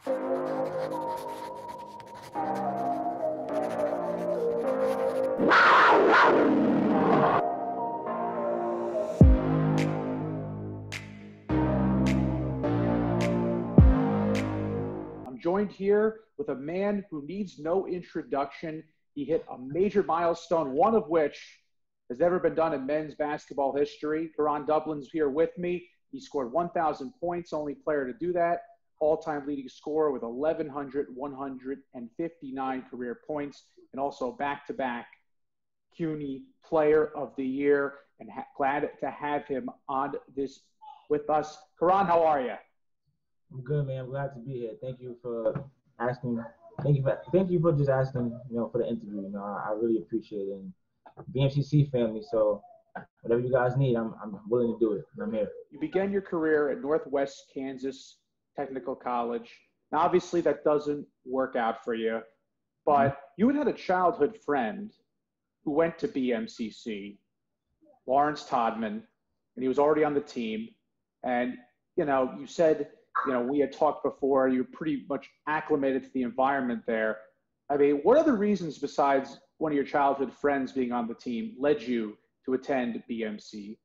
I'm joined here with a man who needs no introduction. He hit a major milestone, one of which has never been done in men's basketball history. Karan Dublin's here with me. He scored 1,000 points, only player to do that. All-time leading scorer with 1,159 career points, and also back-to-back CUNY Player of the Year. And glad to have him on this with us. Karan, how are you? I'm good, man. I'm glad to be here. Thank you for asking. Thank you for just asking, for the interview. I really appreciate it. And BMCC family, so whatever you guys need, I'm willing to do it. And I'm here. You began your career at Northwest Kansas Technical College. Now, obviously, that doesn't work out for you, but you had a childhood friend who went to BMCC, Lawrence Todman, and he was already on the team. And, you said, we had talked before, you're pretty much acclimated to the environment there. I mean, what other reasons besides one of your childhood friends being on the team led you to attend BMCC?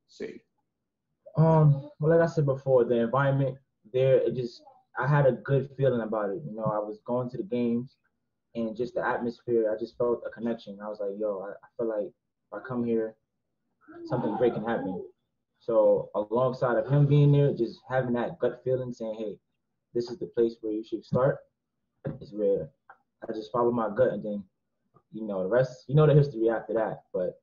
Well, like I said before, the environment there, I had a good feeling about it. I was going to the games and just the atmosphere, I just felt a connection. I was like, I feel like if I come here, something great can happen. So alongside of him being there, just having that gut feeling saying, hey, this is the place where you should start, is where I just followed my gut, and then, the rest, the history after that. But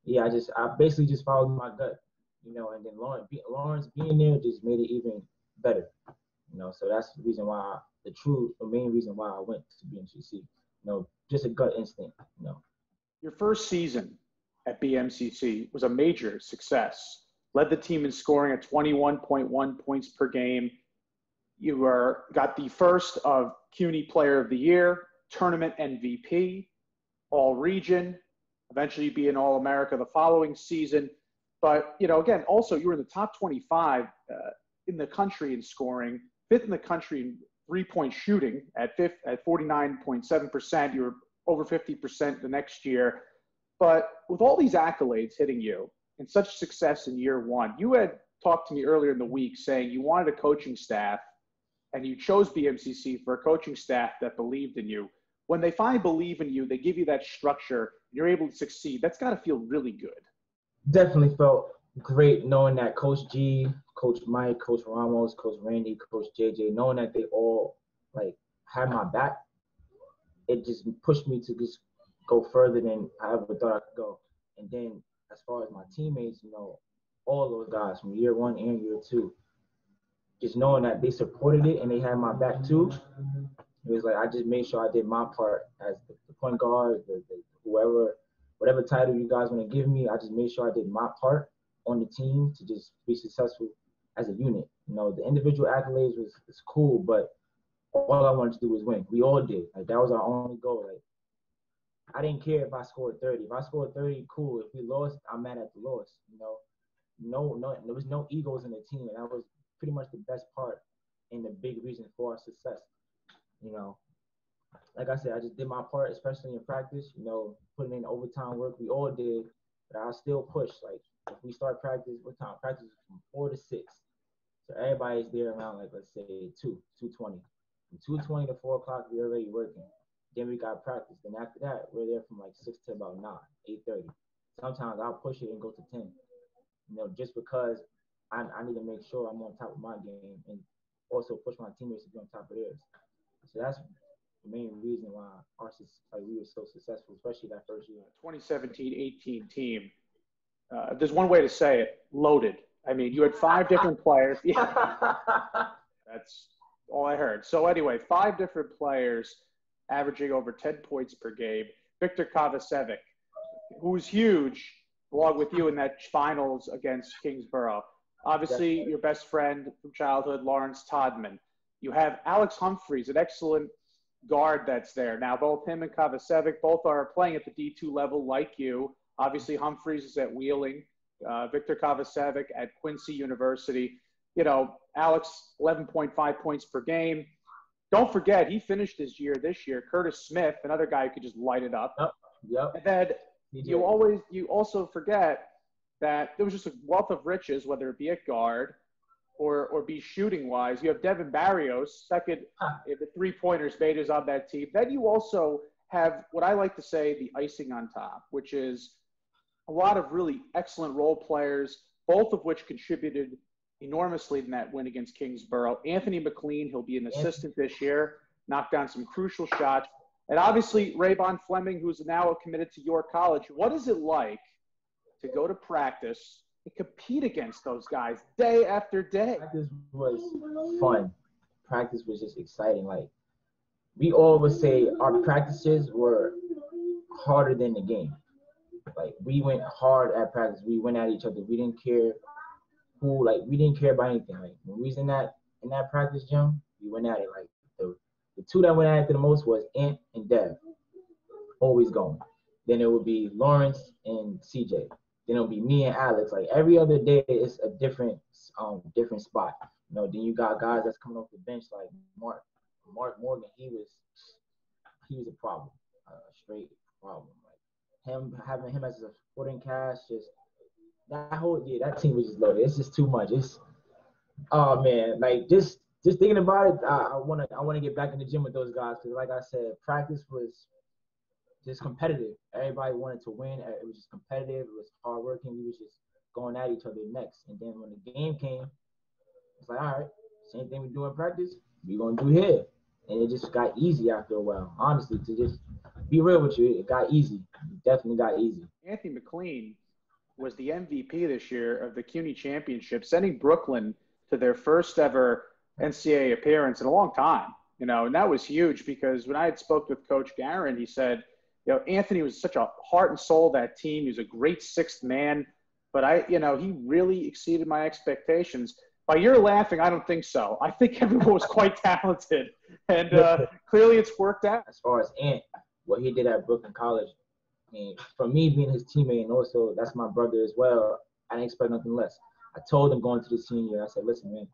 yeah, I basically just followed my gut, and then Lawrence being there just made it even better, so that's the reason why, the main reason why I went to BMCC, just a gut instinct, Your first season at BMCC was a major success. Led the team in scoring at 21.1 points per game. You got the first of CUNY Player of the Year, Tournament MVP, All-Region, eventually be an All-America the following season. But, again, also you were in the top 25 in the country in scoring, fifth in the country in three-point shooting at 49.7%. You were over 50% the next year. But with all these accolades hitting you and such success in year one, you had talked to me earlier in the week saying you wanted a coaching staff and you chose BMCC for a coaching staff that believed in you. When they finally believe in you, they give you that structure, and you're able to succeed. That's got to feel really good. Definitely felt great knowing that Coach G, Coach Mike, Coach Ramos, Coach Randy, Coach JJ, knowing that they all had my back, it just pushed me to just go further than I ever thought I could go. And then as far as my teammates, all those guys from year one and year two, just knowing that they supported it and they had my back too, it was like I just made sure I did my part as the point guard, whatever title you guys want to give me, I just made sure I did my part on the team to just be successful as a unit. The individual accolades was cool, but all I wanted to do was win. We all did. That was our only goal. I didn't care if I scored 30. If I scored 30, cool. If we lost, I'm mad at the loss. No, there was no egos in the team, and that was pretty much the best part and the big reason for our success. Like I said, I just did my part, especially in practice. Putting in overtime work, we all did, but I still push. If we start practice, what time? Practice is from 4 to 6, so everybody's there around let's say 2:20. From 2:20 to 4 o'clock, we're already working. Then we got practice. Then after that, we're there from 6 to about 9, 8:30. Sometimes I'll push it and go to 10. Just because I need to make sure I'm on top of my game and also push my teammates to be on top of theirs. So that's the main reason why we were so successful, especially that first year. 2017-18 team. There's one way to say it: loaded. I mean, you had 5 different players. Yeah. That's all I heard. So anyway, 5 different players averaging over 10 points per game. Viktor Kovacevic, who's huge, along with you in that finals against Kingsborough. Obviously, your best friend from childhood, Lawrence Todman. You have Alex Humphreys, an excellent guard that's there. Now, both him and Kovacevic, both are playing at the D2 level like you. Obviously, Humphreys is at Wheeling. Viktor Kovacevic at Quincy University. Alex, 11.5 points per game. don't forget, he finished his year this year. Curtis Smith, another guy who could just light it up. Yep. And then you also forget that there was just a wealth of riches, whether it be at guard or be shooting wise. You have Devin Barrios, second if the 3-pointers made is on that team. Then you also have what I like to say the icing on top, which is a lot of really excellent role players, both of which contributed enormously in that win against Kingsborough. Anthony McLean, he'll be an assistant this year, knocked down some crucial shots. And obviously, Raybon Fleming, who's now committed to York College. What is it like to go to practice and compete against those guys day after day? Practice was fun. Practice was just exciting. Like, we always say our practices were harder than the game. Like, we went hard at practice. We went at each other. We didn't care who, like, we didn't care about anything. Like, when we was in that practice gym, we went at it. Like, the two that went at it the most was Ant and Dev. Always going. Then it would be Lawrence and CJ. Then it'll be me and Alex. Like, every other day it's a different spot. You know, then you got guys that's coming off the bench like Mark Morgan. He was a problem, a straight problem. Like, having him as a supporting cast, just that team was just loaded. It's just too much. Oh man, like just thinking about it, I wanna get back in the gym with those guys because, like I said, practice was just competitive. Everybody wanted to win. It was just competitive. It was hardworking. We was just going at each other next. And then when the game came, it's like, all right, same thing we do in practice, we gonna do here. And it just got easy after a while. Honestly, to just be real with you, it got easy. It definitely got easy. Anthony McLean was the MVP this year of the CUNY Championship, sending Brooklyn to their first ever NCAA appearance in a long time. You know, and that was huge because when I had spoke with Coach Guerin, he said, you know, Anthony was such a heart and soul of that team. He was a great sixth man, but he really exceeded my expectations. By you're laughing, I don't think so. I think everyone was quite talented, and clearly it's worked out. As far as Ant, what he did at Brooklyn College, I mean, for me being his teammate and also that's my brother as well, I didn't expect nothing less. I told him going to the senior, I said, listen, man,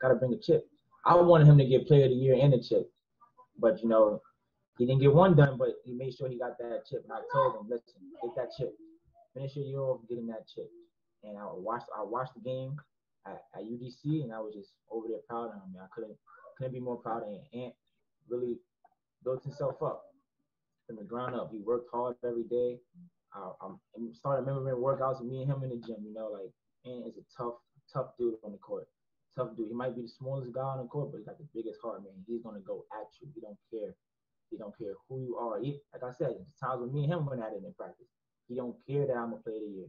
got to bring a chip. I wanted him to get Player of the Year and a chip, but, you know, he didn't get one done, but he made sure he got that chip. And I told him, listen, get that chip. Finish your year off getting that chip. And I watched the game at UDC, and I was just over there proud of him. I couldn't be more proud of him. Ant really built himself up from the ground up. He worked hard every day. I started remembering workouts with me and him in the gym. You know, like, Ant is a tough dude on the court. Tough dude. He might be the smallest guy on the court, but he's got the biggest heart, man. He's gonna go at you. He don't care. He don't care who you are. Like I said, there's times when me and him went at it in practice. He don't care that I'm a Player of the Year.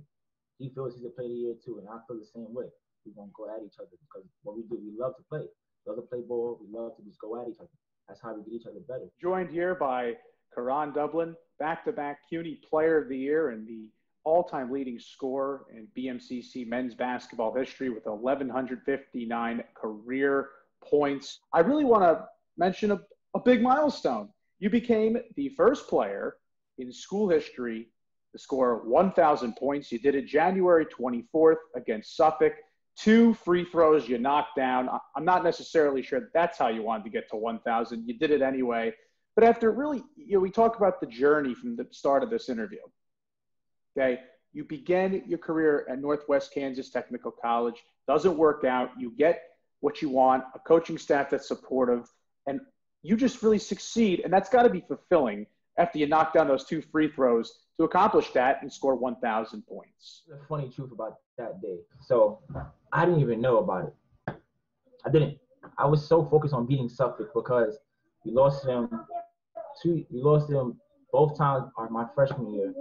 He feels he's a Player of the Year too, and I feel the same way. We're gonna go at each other because what we do, we love to play. We love to play ball. We love to just go at each other. That's how we get each other better. Joined here by Karan Dublin, back-to-back CUNY Player of the Year and the all-time leading scorer in BMCC men's basketball history with 1,159 career points. I really want to mention a big milestone. You became the first player in school history to score 1,000 points. You did it January 24th against Suffolk. 2 free throws you knocked down. I'm not necessarily sure that's how you wanted to get to 1,000. You did it anyway. But after really, we talk about the journey from the start of this interview. Okay, you begin your career at Northwest Kansas Technical College. Doesn't work out. You get what you want, a coaching staff that's supportive, and you just really succeed. And that's got to be fulfilling after you knock down those 2 free throws to accomplish that and score 1,000 points. The funny truth about that day. So I didn't even know about it. I didn't. I was so focused on beating Suffolk because we lost them both times my freshman year.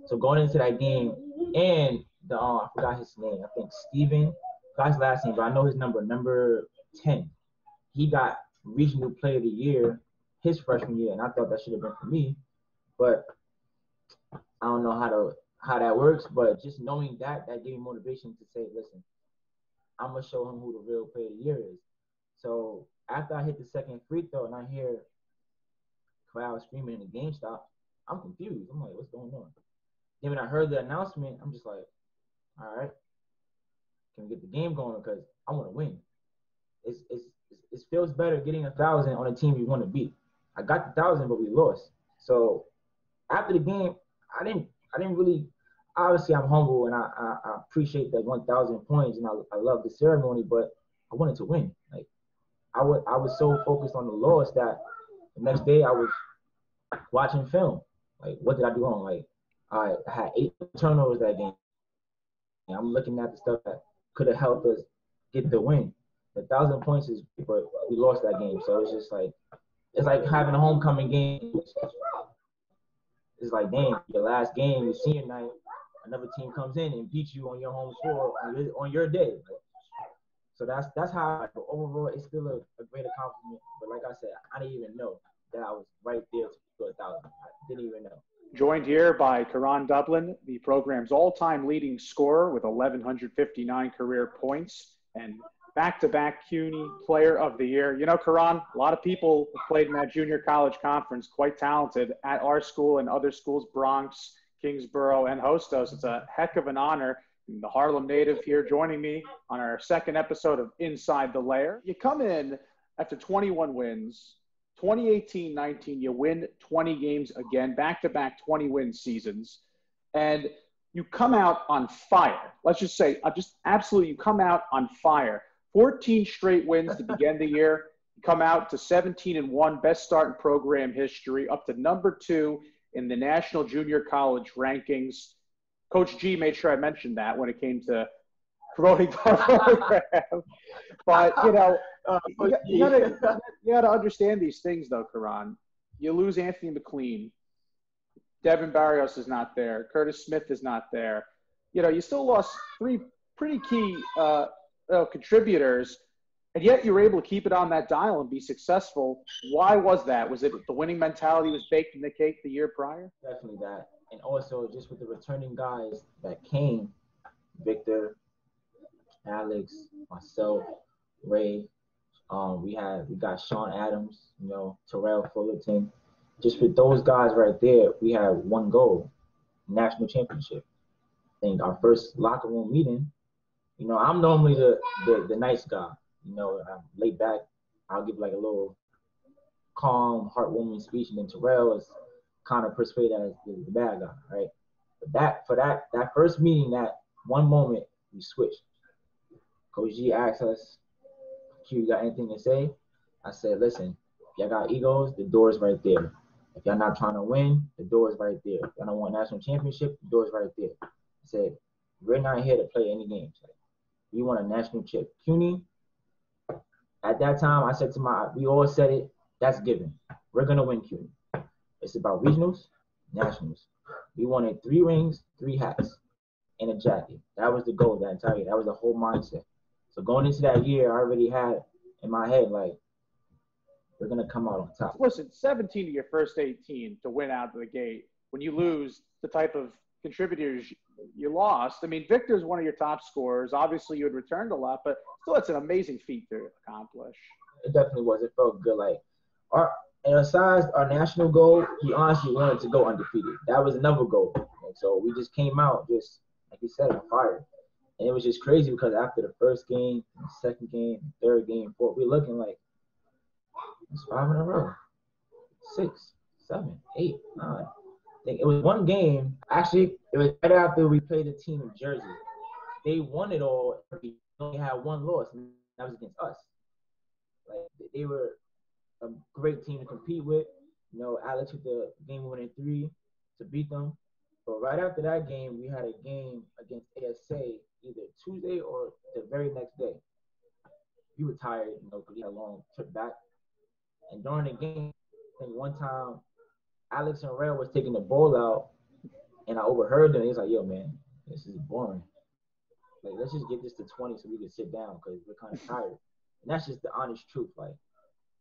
So going into that game, and I forgot his name. I think Steven, forgot his last name, but I know his number 10. He got Regional Player of the Year his freshman year, and I thought that should have been for me. But I don't know how that works, but just knowing that gave me motivation to say, listen, I'm going to show him who the real Player of the Year is. So after I hit the second free throw and I hear crowd screaming and the game stopped, I'm confused. I'm like, what's going on? Then when I heard the announcement, I'm just like, all right, can we get the game going? Because I want to win. It's it feels better getting 1,000 on a team you want to beat. I got the 1,000, but we lost. So after the game, I didn't really. Obviously, I'm humble and I appreciate that 1,000 points and I love the ceremony, but I wanted to win. Like I was so focused on the loss that the next day I was watching film. Like, what did I do wrong? Like, I had 8 turnovers that game. And I'm looking at the stuff that could have helped us get the win. The 1,000 points is, but we lost that game. So it's just like, it's like having a homecoming game. It's like, dang, your last game, your senior night, another team comes in and beats you on your home floor on your day. So that's how. But overall, it's still a great accomplishment. But like I said, I didn't even know that I was right there to 1,000. I didn't even know. Joined here by Karan Dublin, the program's all-time leading scorer with 1,159 career points and back-to-back CUNY Player of the Year. You know, Karan, a lot of people have played in that junior college conference, quite talented at our school and other schools, Bronx, Kingsborough, and Hostos. It's a heck of an honor. The Harlem native here joining me on our second episode of Inside the Layer. You come in after 21 wins. 2018-19, you win 20 games again, back-to-back 20-win seasons, and you come out on fire. Let's just say, just absolutely, you come out on fire. 14 straight wins to begin the year. You come out to 17-1, best start in program history, up to number 2 in the National Junior College rankings. Coach G made sure I mentioned that when it came to promoting our program. But, you know, you gotta understand these things, though, Karan. You lose Anthony McLean. Devin Barrios is not there. Curtis Smith is not there. You know, you still lost 3 pretty key contributors, and yet you were able to keep it on that dial and be successful. Why was that? Was it the winning mentality was baked in the cake the year prior? Definitely that. And also just with the returning guys that came, Victor, Alex, myself, Ray, we got Sean Adams, you know, Terrell Fullerton. Just with those guys right there, we had one goal, national championship. I think our first locker room meeting, you know, I'm normally the nice guy. You know, I'm laid back. I'll give like a little calm, heartwarming speech, and then Terrell is kind of persuaded as the bad guy, right? But that first meeting, that one moment, we switched. Coach G asked us, Q, you got anything to say? I said, listen, if y'all got egos, the door is right there. If y'all not trying to win, the door is right there. If y'all don't want national championship, the door is right there. I said, we're not here to play any games. Like, we want a national chip. CUNY, at that time, I said we all said it, that's given. We're going to win CUNY. It's about regionals, nationals. We wanted 3 rings, 3 hats, and a jacket. That was the goal that entire year. That was the whole mindset. So going into that year, I already had in my head, like, we're going to come out on top. Listen, 17 to your first 18 to win out of the gate. When you lose the type of contributors you lost, I mean, Victor's one of your top scorers. Obviously, you had returned a lot, but still, it's an amazing feat to accomplish. It definitely was. It felt good. Like, and besides our national goal, we honestly wanted to go undefeated. That was another goal. And so we just came out, just like you said, on fire. And it was just crazy because after the first game, the second game, third game, fourth, we're looking like it's 5 in a row. 6, 7, 8, 9. I think it was one game. Actually, it was right after we played the team in Jersey. They won it all. We only had 1 loss, and that was against us. Like, they were a great team to compete with. You know, Alex with the game-winning 3 to beat them. But right after that game, we had a game against ASA either Tuesday or the very next day. We were tired, you know, because we had a long trip back. And during the game, I think one time, Alex and Ray was taking the ball out, and I overheard them. He was like, yo, man, this is boring. Like, let's just get this to 20 so we can sit down because we're kind of tired. And that's just the honest truth. Like,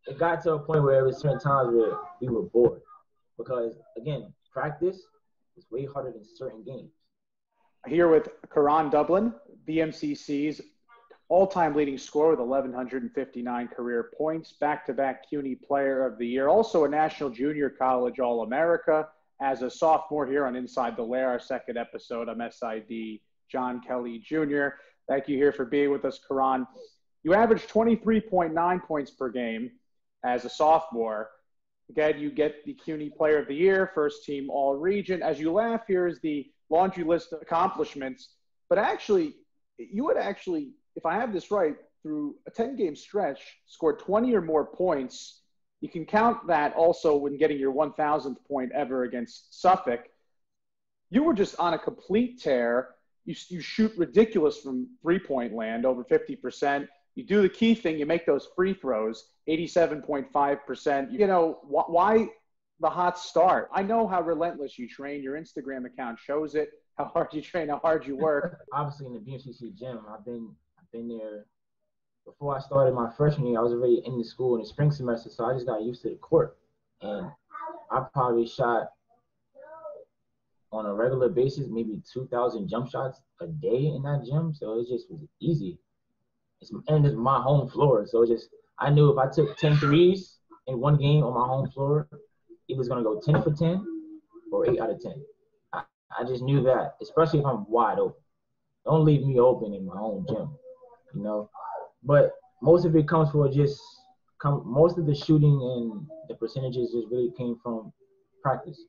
it got to a point where there was certain times where we were bored because, again, practice is way harder than certain games. Here with Karan Dublin, BMCC's all-time leading scorer with 1,159 career points, back-to-back CUNY Player of the Year, also a National Junior College All-America. As a sophomore here on Inside the Lair, our second episode, I'm SID John Kelly Jr. Thank you here for being with us, Karan. You averaged 23.9 points per game as a sophomore. Again, you get the CUNY Player of the Year, first team all-region. As you laugh, here's the laundry list of accomplishments. But actually, you would actually, if I have this right, through a 10-game stretch, scored 20 or more points. You can count that also when getting your 1,000th point ever against Suffolk. You were just on a complete tear. You shoot ridiculous from three-point land, over 50%. You do the key thing. You make those free throws, 87.5%. You know, why the hot start? I know how relentless you train. Your Instagram account shows it, how hard you train, how hard you work. Obviously, in the BMCC gym, I've been there. Before I started my freshman year, I was already in the school in the spring semester, so I just got used to the court. And I probably shot on a regular basis maybe 2,000 jump shots a day in that gym, so it just was easy. And it's my home floor, so I knew if I took 10 threes in one game on my home floor, it was going to go 10 for 10 or 8 out of 10. I just knew that, especially if I'm wide open. Don't leave me open in my own gym, you know. But most of it comes for most of the shooting and the percentages just really came from practice.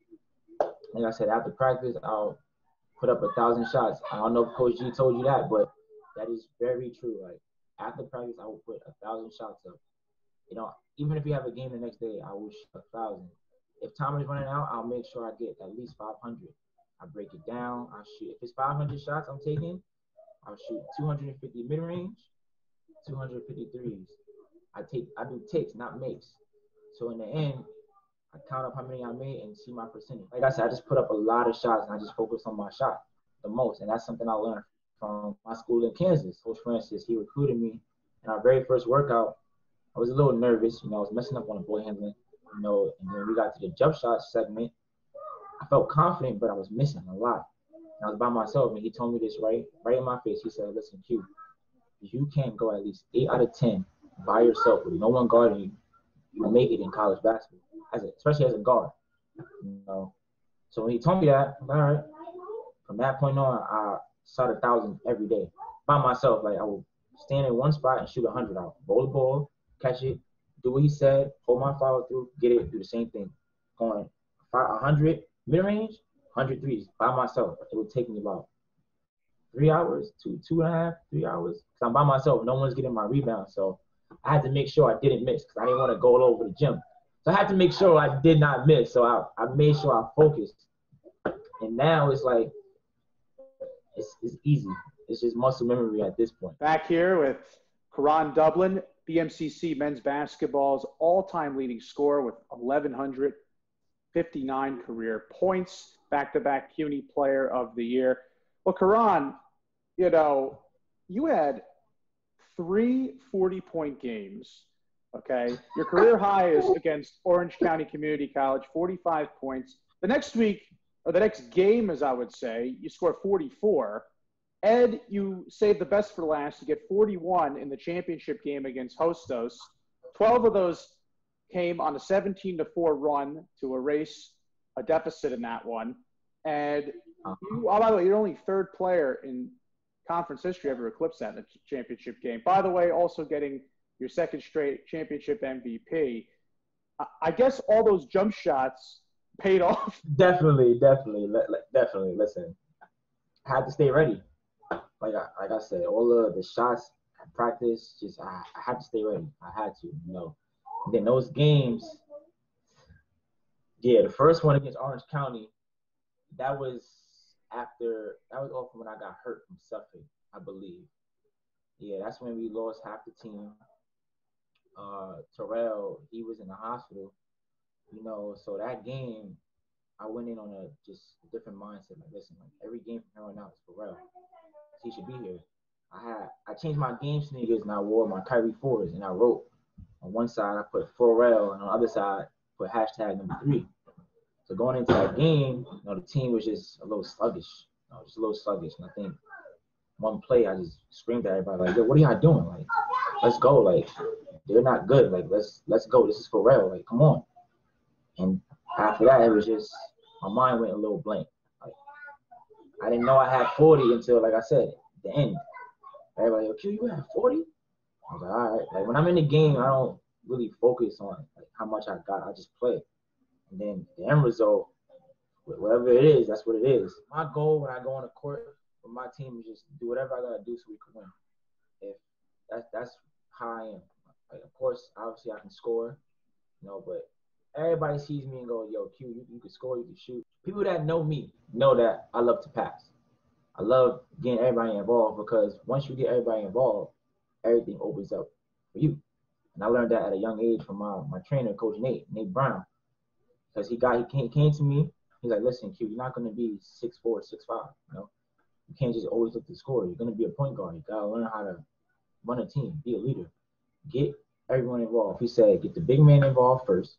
Like I said, after practice, I'll put up 1,000 shots. I don't know if Coach G told you that, but that is very true. Like, after practice, I will put 1,000 shots up. You know, even if you have a game the next day, I will shoot 1,000. If time is running out, I'll make sure I get at least 500. I break it down. I shoot. If it's 500 shots I'm taking, I'll shoot 250 mid-range, 250 threes. I do takes, not makes. So in the end, I count up how many I made and see my percentage. Like I said, I just put up a lot of shots and I just focus on my shot the most. And that's something I learned from my school in Kansas. Coach Francis, he recruited me in our very first workout. I was a little nervous, you know, I was messing up on the ball handling, you know, and then we got to the jump shot segment. I felt confident, but I was missing a lot. And I was by myself, and he told me this right in my face. He said, listen, Q, you can't go at least 8 out of 10 by yourself with no one guarding you. You make it in college basketball, especially as a guard, you know. So when he told me that, all right, from that point on, I shot 1,000 every day by myself. Like, I would stand in one spot and shoot 100 out. Roll the ball, catch it, do what he said, hold my follow through, get it, do the same thing. Going 100 mid-range, 100 threes by myself. It would take me about 3 hours to 2.5, 3 hours. Because I'm by myself. No one's getting my rebound. So I had to make sure I didn't miss because I didn't want to go all over the gym. So I had to make sure I did not miss. So I made sure I focused. And now it's like, it's easy. It's just muscle memory at this point. Back here with Karan Dublin, BMCC men's basketball's all-time leading scorer with 1,159 career points, back-to-back CUNY Player of the Year. Well, Karan, you know, you had 3 40-point games, okay? Your career high is against Orange County Community College, 45 points. The next week, or the next game, as I would say, you score 44. Ed, you saved the best for last. You get 41 in the championship game against Hostos. 12 of those came on a 17-4 run to erase a deficit in that one. And you, oh, by the way, you're only third player in conference history ever eclipsed that in the championship game. By the way, also getting your second straight championship MVP. I guess all those jump shots paid off. Definitely. Listen, I had to stay ready. Like I said, all of the shots at practice, I had to stay ready. I had to, you know. And then those games, the first one against Orange County, that was off when I got hurt from Suffolk, I believe. Yeah, that's when we lost half the team. Terrell, he was in the hospital, you know. So that game, I went in on a different mindset. Like, listen, like, every game from here on out is Terrell. He should be here. I changed my game sneakers and I wore my Kyrie 4s and I wrote on one side I put Pharrell and on the other side put hashtag number 3. So going into that game, you know, the team was just a little sluggish. And I think one play I just screamed at everybody like, yo, what are y'all doing? Like, let's go. Like, they're not good. Like, let's go. This is Pharrell. Like, come on. And after that, it was just my mind went a little blank. Like, I didn't know I had 40 until, like I said, the end. Everybody, okay, you had 40? I was like, all right. Like when I'm in the game, I don't really focus on like how much I got. I just play. And then the end result, whatever it is, that's what it is. My goal when I go on the court with my team is just do whatever I gotta do so we can win. If that's how I am. Like of course, obviously I can score, but everybody sees me and go, yo, Q, you can score, you can shoot. People that know me know that I love to pass. I love getting everybody involved because once you get everybody involved, everything opens up for you. And I learned that at a young age from my trainer, Coach Nate Brown, because he came to me. He's like, listen, Q, you're not going to be 6'4", 6'5", You can't just always look to score. You're going to be a point guard. You got to learn how to run a team, be a leader. Get everyone involved. He said, get the big man involved first,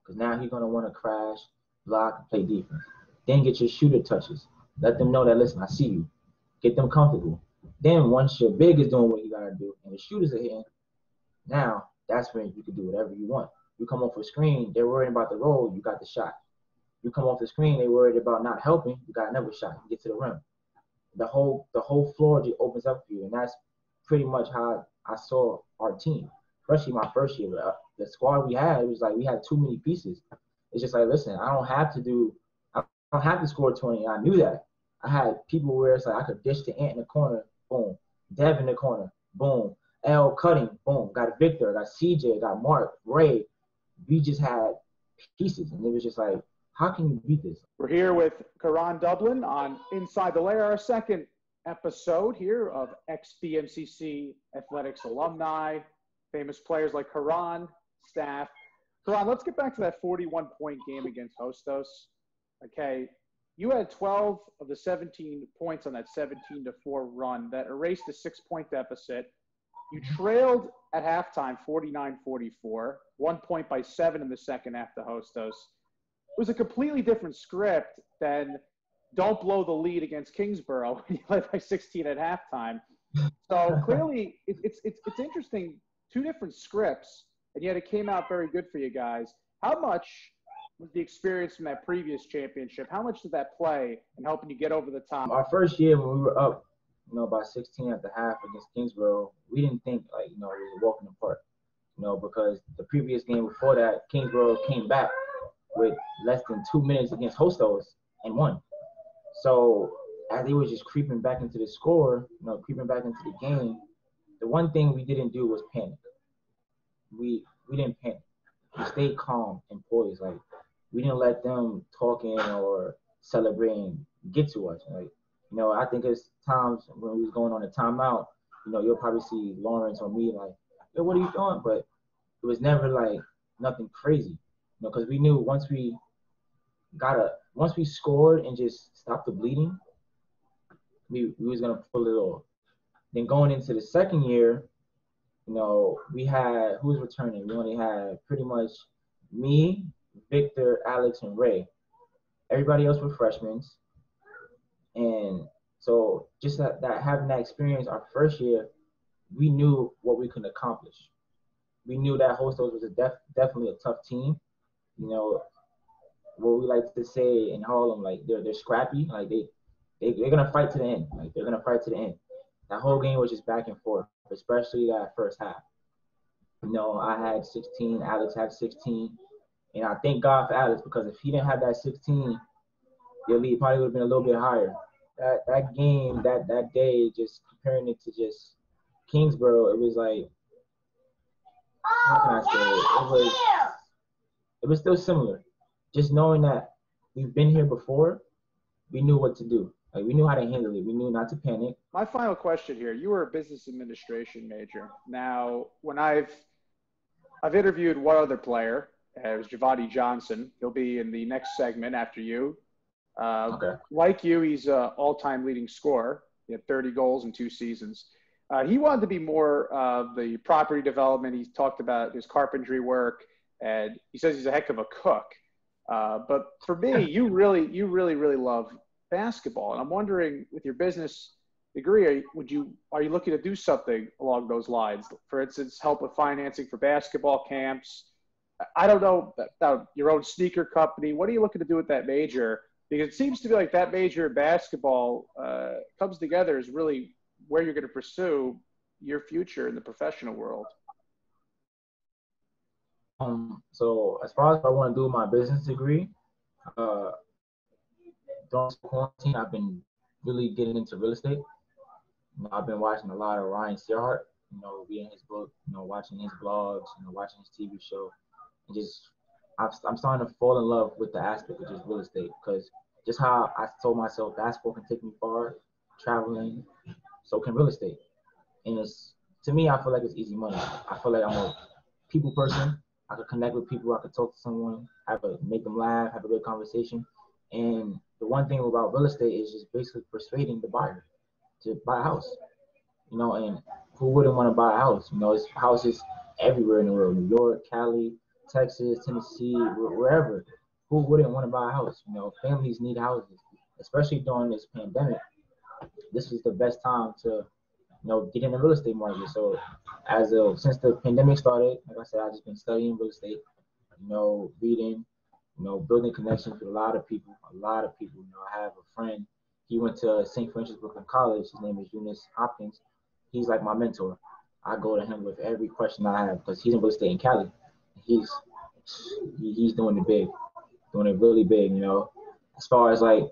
because now he's going to want to crash, block, and play defense. Then get your shooter touches. Let them know that, listen, I see you. Get them comfortable. Then once your big is doing what you got to do and the shooters are hitting, now that's when you can do whatever you want. You come off a screen, they're worried about the roll, you got the shot. You come off the screen, they're worried about not helping, you got another shot. You get to the rim. The whole floor just opens up for you, and that's pretty much how I saw our team, especially my first year. The squad we had, it was like we had too many pieces. It's just like, listen, I don't have to score 20. I knew that. I had people where it's like I could dish to Ant in the corner, boom. Dev in the corner, boom. L cutting, boom. Got Victor, got CJ, got Mark, Ray. We just had pieces, and it was just like, how can you beat this? We're here with Karan Dublin on Inside the Layer, our second episode here of ex-BMCC athletics alumni, famous players like Karan, staff. Karan, let's get back to that 41-point game against Hostos. Okay, you had 12 of the 17 points on that 17-4 run that erased a 6-point deficit. You trailed at halftime 49-44, 1 point by 7 in the second half to Hostos. It was a completely different script than don't blow the lead against Kingsborough when you led by 16 at halftime. So clearly it's interesting, two different scripts, and yet it came out very good for you guys. How much was the experience from that previous championship? How much did that play in helping you get over the top? Our first year when we were up, by 16 at the half against Kingsborough, we didn't think it was a walk in the park, because the previous game before that, Kingsborough came back with less than 2 minutes against Hostos and won. So as they were just creeping back into the score, creeping back into the game, the one thing we didn't do was panic. We didn't panic. We stayed calm and poised. Like we didn't let them talking or celebrating get to us. I think it's times when we was going on a timeout, you'll probably see Lawrence or me like, yo, what are you doing? But it was never like nothing crazy, because we knew once we scored and just stopped the bleeding, we was gonna pull it off. Then going into the second year, we had who was returning. We only had pretty much me, Victor, Alex, and Ray. Everybody else were freshmen. And so just that having that experience our first year, we knew what we could accomplish. We knew that Hostos was definitely a tough team. What we like to say in Harlem, like they're scrappy. Like they're gonna fight to the end. Like they're gonna fight to the end. That whole game was just back and forth, especially that first half. I had 16, Alex had 16, and I thank God for Alex, because if he didn't have that 16, your lead probably would have been a little bit higher. That game, that day, just comparing it to just Kingsborough, it was like, how can I say it? It was still similar. Just knowing that we've been here before, we knew what to do. Like we knew how to handle it. We knew not to panic. My final question here: you were a business administration major. Now, when I've interviewed one other player, it was Javadi Johnson. He'll be in the next segment after you. Okay. Like you, he's an all-time leading scorer. He had 30 goals in 2 seasons. He wanted to be more of the property development. He talked about his carpentry work, and he says he's a heck of a cook. But for me, you really love basketball, and I'm wondering, with your business degree, are you looking to do something along those lines? For instance, help with financing for basketball camps. I don't know about your own sneaker company. What are you looking to do with that major? Because it seems to be like that major in basketball comes together is really where you're going to pursue your future in the professional world? So as far as what I want to do with my business degree, during quarantine, I've been really getting into real estate. I've been watching a lot of Ryan Searhart, reading his book, watching his blogs, watching his TV show, and just I'm starting to fall in love with the aspect of just real estate because just how I told myself basketball can take me far, traveling, so can real estate. And to me, I feel like it's easy money. I feel like I'm a people person. I could connect with people. I could talk to someone, make them laugh, have a good conversation. And the one thing about real estate is just basically persuading the buyer to buy a house. And who wouldn't want to buy a house? It's houses everywhere in the world, New York, Cali, Texas, Tennessee, wherever. Who wouldn't want to buy a house? Families need houses, especially during this pandemic. This is the best time to, get in the real estate market. So since the pandemic started, like I said, I've just been studying real estate, reading, building connections with a lot of people. I have a friend, he went to St. Francis Brooklyn College. His name is Eunice Hopkins. He's like my mentor. I go to him with every question I have because he's in real estate in Cali. He's doing it big, doing it really big, As far as like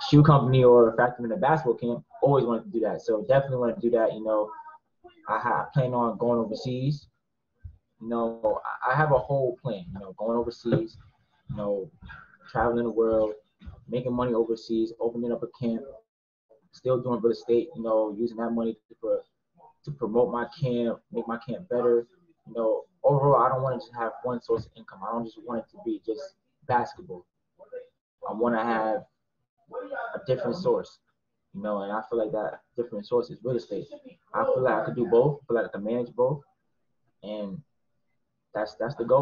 shoe company or factory in a basketball camp, always wanted to do that. So definitely want to do that, I plan on going overseas. I have a whole plan, going overseas, traveling the world, making money overseas, opening up a camp, still doing real estate, using that money to promote my camp, make my camp better. Overall, I don't want to just have one source of income. I don't just want it to be just basketball. I want to have a different source, and I feel like that different source is real estate. I feel like I could do both. I feel like I can manage both, and that's the goal.